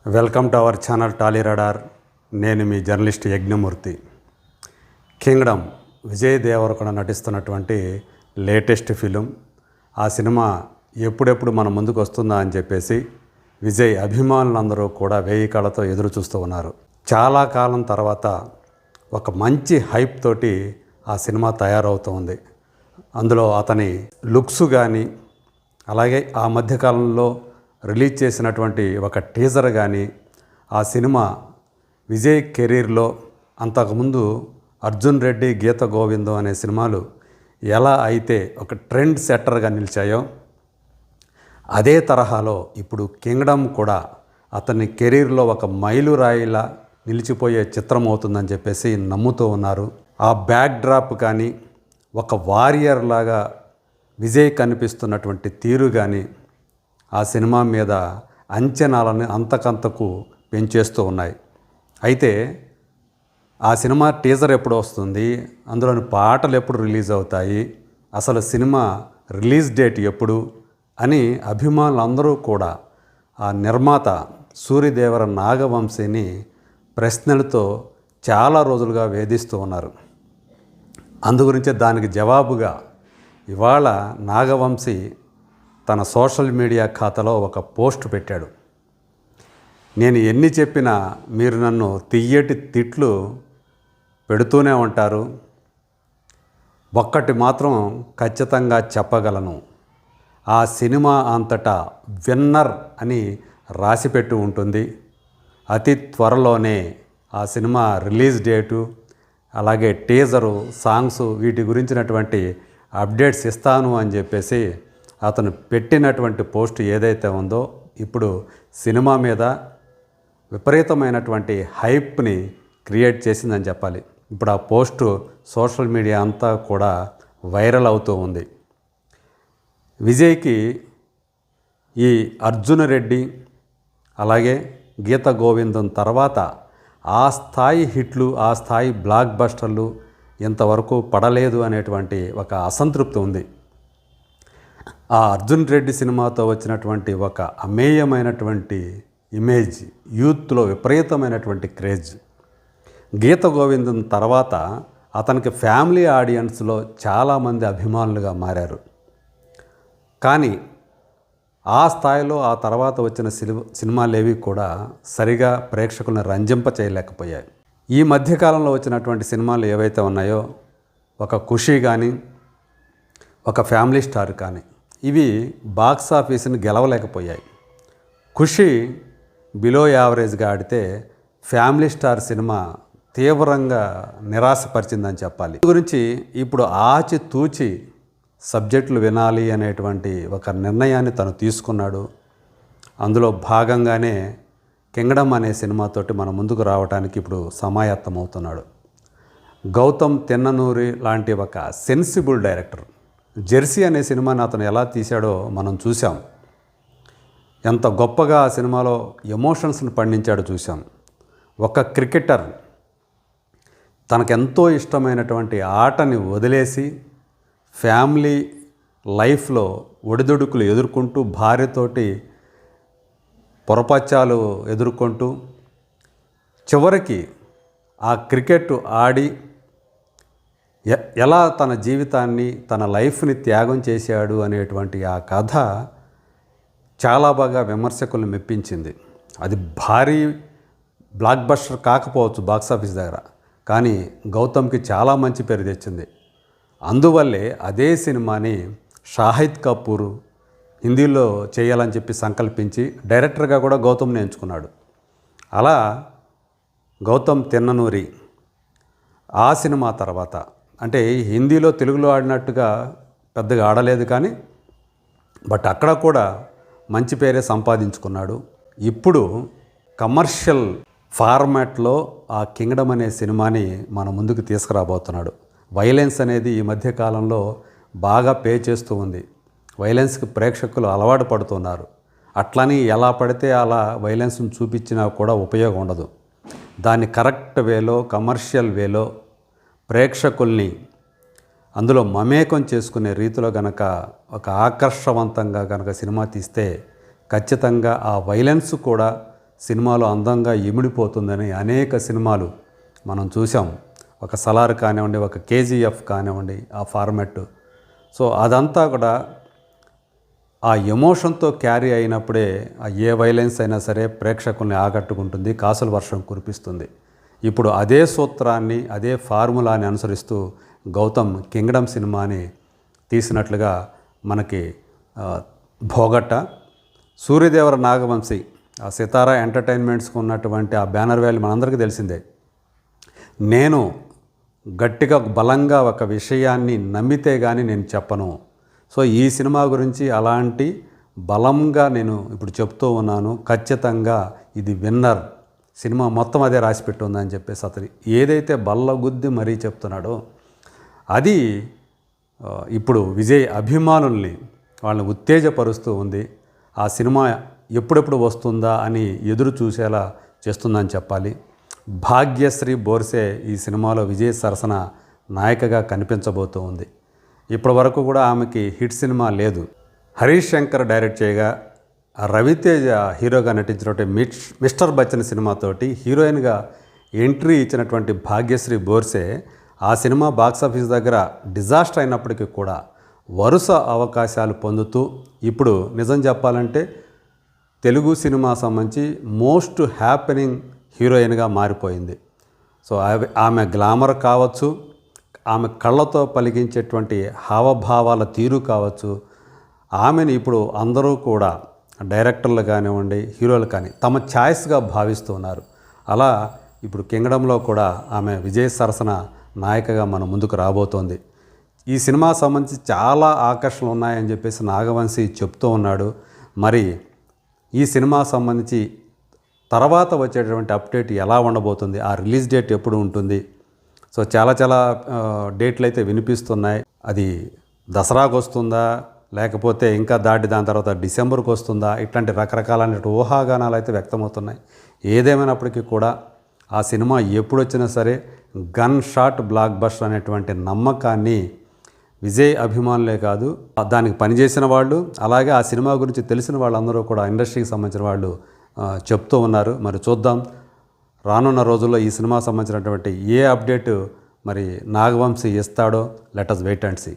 Welcome to our channel Tolly Radar. నేను మీ journalist Yagnamurthy. Kingdom Vijay Deverakonda నటిస్తున్నటువంటి లేటెస్ట్ ఫిలిం. ఆ సినిమా ఎప్పుడెప్పుడు మన ముందుకు వస్తుందా అని చెప్పేసి విజయ్ అభిమానులందరూ కూడా వేయి కళ్ళతో ఎదురు చూస్తూ ఉన్నారు. చాలా కాలం తర్వాత ఒక మంచి హైప్ తోటి ఆ సినిమా తయారవుతుంది. అందులో అతని లుక్స్ కానీ, అలాగే ఆ మధ్యకాలంలో రిలీజ్ చేసినటువంటి ఒక టీజర్ కానీ, ఆ సినిమా విజయ్ కెరీర్లో అంతకుముందు అర్జున్ రెడ్డి, గీత గోవిందం అనే సినిమాలు ఎలా అయితే ఒక ట్రెండ్ సెట్టర్గా నిలిచాయో, అదే తరహాలో ఇప్పుడు కింగ్డమ్ కూడా అతని కెరీర్లో ఒక మైలురాయిలా నిలిచిపోయే చిత్రం అవుతుందని చెప్పేసి నమ్ముతూ ఉన్నారు. ఆ బ్యాక్ డ్రాప్ కానీ, ఒక వారియర్ లాగా విజయ్ కనిపిస్తున్నటువంటి తీరు కానీ ఆ సినిమా మీద అంచనాలను అంతకంతకు పెంచేస్తూ ఉన్నాయి. అయితే ఆ సినిమా టీజర్ ఎప్పుడు వస్తుంది, అందులోని పాటలు ఎప్పుడు రిలీజ్ అవుతాయి, అసలు సినిమా రిలీజ్ డేట్ ఎప్పుడు అని అభిమానులందరూ కూడా ఆ నిర్మాత సూరిదేవర నాగవంశీని ప్రశ్నలతో చాలా రోజులుగా వేధిస్తూ ఉన్నారు. అందుగురించే దానికి జవాబుగా ఇవాళ నాగవంశీ తన సోషల్ మీడియా ఖాతాలో ఒక పోస్ట్ పెట్టాడు. నేను ఎన్ని చెప్పినా మీరు నన్ను తియ్యటి తిట్లు పెడుతూనే ఉంటారు. ఒక్కటి మాత్రం ఖచ్చితంగా చెప్పగలను, ఆ సినిమా అంతటా విన్నర్ అని రాసిపెట్టి ఉంటుంది. అతి త్వరలోనే ఆ సినిమా రిలీజ్ డేటు, అలాగే టీజరు, సాంగ్స్ వీటి గురించినటువంటి అప్డేట్స్ ఇస్తాను అని చెప్పేసి అతను పెట్టినటువంటి పోస్ట్ ఏదైతే ఉందో ఇప్పుడు సినిమా మీద విపరీతమైనటువంటి హైప్ని క్రియేట్ చేసిందని చెప్పాలి. ఇప్పుడు ఆ పోస్టు సోషల్ మీడియా అంతా కూడా వైరల్ అవుతూ ఉంది. విజయ్కి ఈ అర్జున్ రెడ్డి అలాగే గీత గోవిందం తర్వాత ఆ స్థాయి హిట్లు, ఆ స్థాయి బ్లాక్ బస్టర్లు ఇంతవరకు పడలేదు అనేటువంటి ఒక అసంతృప్తి ఉంది. ఆ అర్జున్ రెడ్డి సినిమాతో వచ్చినటువంటి ఒక అమేయమైనటువంటి ఇమేజ్, యూత్లో విపరీతమైనటువంటి క్రేజ్. గీత గోవిందం తర్వాత అతనికి ఫ్యామిలీ ఆడియన్స్లో చాలామంది అభిమానులుగా మారారు. కానీ ఆ స్థాయిలో ఆ తర్వాత వచ్చిన సినిమాలేవి కూడా సరిగా ప్రేక్షకులను రంజింప చేయలేకపోయాయి. ఈ మధ్యకాలంలో వచ్చినటువంటి సినిమాలు ఏవైతే ఉన్నాయో, ఒక ఖుషీ కానీ, ఒక ఫ్యామిలీ స్టార్ కానీ, ఇవి బాక్స్ ఆఫీస్ని గెలవలేకపోయాయి. ఖుషీ బిలో యావరేజ్గా ఆడితే ఫ్యామిలీ స్టార్ సినిమా తీవ్రంగా నిరాశపరిచిందని చెప్పాలి. ఈ గురించి ఇప్పుడు ఆచితూచి సబ్జెక్టులు వినాలి అనేటువంటి ఒక నిర్ణయాన్ని తను తీసుకున్నాడు. అందులో భాగంగానే కింగ్డమ్ అనే సినిమాతోటి మన ముందుకు రావడానికి ఇప్పుడు సమాయత్తమవుతున్నాడు. గౌతమ్ తిన్ననూరి లాంటి ఒక సెన్సిబుల్ డైరెక్టర్ జెర్సీ అనే సినిమాని అతను ఎలా తీశాడో మనం చూసాం. ఎంత గొప్పగా ఆ సినిమాలో ఎమోషన్స్ని పండించాడో చూసాం. ఒక క్రికెటర్ తనకెంతో ఇష్టమైనటువంటి ఆటని వదిలేసి ఫ్యామిలీ లైఫ్లో ఒడిదుడుకులు ఎదుర్కొంటూ, భార్యతోటి పొరపచ్చాలు ఎదుర్కొంటూ చివరికి ఆ క్రికెట్ ఆడి ఎలా తన జీవితాన్ని, తన లైఫ్ని త్యాగం చేశాడు అనేటువంటి ఆ కథ చాలా బాగా విమర్శకులను మెప్పించింది. అది భారీ బ్లాక్ బస్టర్ కాకపోవచ్చు బాక్సాఫీస్ దగ్గర, కానీ గౌతమ్కి చాలా మంచి పేరు తెచ్చింది. అందువల్లే అదే సినిమాని షాహిద్ కపూర్ హిందీలో చేయాలని చెప్పి సంకల్పించి డైరెక్టర్గా కూడా గౌతమ్ని ఎంచుకున్నాడు. అలా గౌతమ్ తిన్ననూరి ఆ సినిమా తర్వాత, అంటే హిందీలో తెలుగులో ఆడినట్టుగా పెద్దగా ఆడలేదు కానీ, బట్ అక్కడ కూడా మంచి పేరే సంపాదించుకున్నాడు. ఇప్పుడు కమర్షియల్ ఫార్మాట్లో ఆ కింగ్డమ్ అనే సినిమాని మన ముందుకు తీసుకురాబోతున్నాడు. వైలెన్స్ అనేది ఈ మధ్యకాలంలో బాగా పే చేస్తూ ఉంది. వైలెన్స్కి ప్రేక్షకులు అలవాటు పడుతున్నారు. అట్లని ఎలా పడితే అలా వైలెన్స్ని చూపించినా కూడా ఉపయోగం ఉండదు. దాన్ని కరెక్ట్ వేలో, కమర్షియల్ వేలో ప్రేక్షకుల్ని అందులో మమేకం చేసుకునే రీతిలో గనక ఒక ఆకర్షవంతంగా గనక సినిమా తీస్తే ఖచ్చితంగా ఆ వైలెన్స్ కూడా సినిమాలో అందంగా ఇమిడిపోతుందని అనేక సినిమాలు మనం చూసాం. ఒక సలార్ కానివ్వండి, ఒక కేజీఎఫ్ కానివ్వండి, ఆ ఫార్మాట్. సో అదంతా కూడా ఆ ఎమోషన్తో క్యారీ అయినప్పుడే ఏ వైలెన్స్ అయినా సరే ప్రేక్షకుల్ని ఆకట్టుకుంటుంది, కాసుల వర్షం కురిపిస్తుంది. ఇప్పుడు అదే సూత్రాన్ని, అదే ఫార్ములాని అనుసరిస్తూ గౌతమ్ కింగ్డమ్ సినిమాని తీసినట్లుగా మనకి భోగట్ట. సూర్యదేవర నాగవంశీ ఆ సితారా ఎంటర్టైన్మెంట్స్కి ఉన్నటువంటి ఆ బ్యానర్ వాల్యూ మనందరికీ తెలిసిందే. నేను గట్టిగా బలంగా ఒక విషయాన్ని నమ్మితే కానీ నేను చెప్పను. సో ఈ సినిమా గురించి అలాంటి బలంగా నేను ఇప్పుడు చెప్తూ ఉన్నాను. ఖచ్చితంగా ఇది విన్నర్ సినిమా మొత్తం అదే రాసిపెట్టి ఉందని చెప్పేసి అతను ఏదైతే బల్లగుద్ది మరీ చెప్తున్నాడో అది ఇప్పుడు విజయ్ అభిమానుల్ని వాళ్ళని ఉత్తేజపరుస్తూ ఉంది. ఆ సినిమా ఎప్పుడెప్పుడు వస్తుందా అని ఎదురు చూసేలా చేస్తుందని చెప్పాలి. భాగ్యశ్రీ బోర్సే ఈ సినిమాలో విజయ్ సరసన నాయికగా కనిపించబోతూ ఉంది. ఇప్పటి వరకు కూడా ఆమెకి హిట్ సినిమా లేదు. హరీష్ శంకర్ డైరెక్ట్ చేయగా రవితేజ హీరోగా నటించినటువంటి మిస్టర్ బచ్చన్ సినిమాతోటి హీరోయిన్గా ఎంట్రీ ఇచ్చినటువంటి భాగ్యశ్రీ బోర్సే ఆ సినిమా బాక్సాఫీస్ దగ్గర డిజాస్టర్ అయినప్పటికీ కూడా వరుస అవకాశాలు పొందుతూ ఇప్పుడు నిజం చెప్పాలంటే తెలుగు సినిమా సంబంధించి మోస్ట్ హ్యాపెనింగ్ హీరోయిన్గా మారిపోయింది. సో ఆమె గ్లామర్ కావచ్చు, ఆమె కళ్ళతో పలికించేటువంటి హావభావాల తీరు కావచ్చు, ఆమెను ఇప్పుడు అందరూ కూడా డైరెక్టర్లు కానివ్వండి, హీరోలు కానీ తమ ఛాయిస్గా భావిస్తున్నారు. అలా ఇప్పుడు కింగ్డమ్లో కూడా ఆమె విజయ్ సరసన నాయకగా మన ముందుకు రాబోతోంది. ఈ సినిమా సంబంధించి చాలా ఆకర్షణలు ఉన్నాయని చెప్పేసి నాగవంశీ చెప్తూ ఉన్నాడు. మరి ఈ సినిమా సంబంధించి తర్వాత వచ్చేటువంటి అప్డేట్ ఎలా ఉండబోతుంది, ఆ రిలీజ్ డేట్ ఎప్పుడు ఉంటుంది? సో చాలా డేట్లు అయితే వినిపిస్తున్నాయి. అది దసరాకు వస్తుందా, లేకపోతే ఇంకా దాని తర్వాత డిసెంబర్కి వస్తుందా, ఇట్లాంటి రకరకాలైన ఊహాగానాలు అయితే వ్యక్తమవుతున్నాయి. ఏదేమైనప్పటికీ కూడా ఆ సినిమా ఎప్పుడు వచ్చినా సరే గన్ షాట్ బ్లాక్ బస్టర్ అనేటువంటి నమ్మకాన్ని విజయ్ అభిమానులే కాదు, దానికి పనిచేసిన వాళ్ళు, అలాగే ఆ సినిమా గురించి తెలిసిన వాళ్ళందరూ కూడా ఇండస్ట్రీకి సంబంధించిన వాళ్ళు చెప్తూ ఉన్నారు. మరి చూద్దాం రానున్న రోజుల్లో ఈ సినిమా సంబంధించినటువంటి ఏ అప్డేట్ మరి నాగవంశీ ఇస్తాడో. Let us wait and see.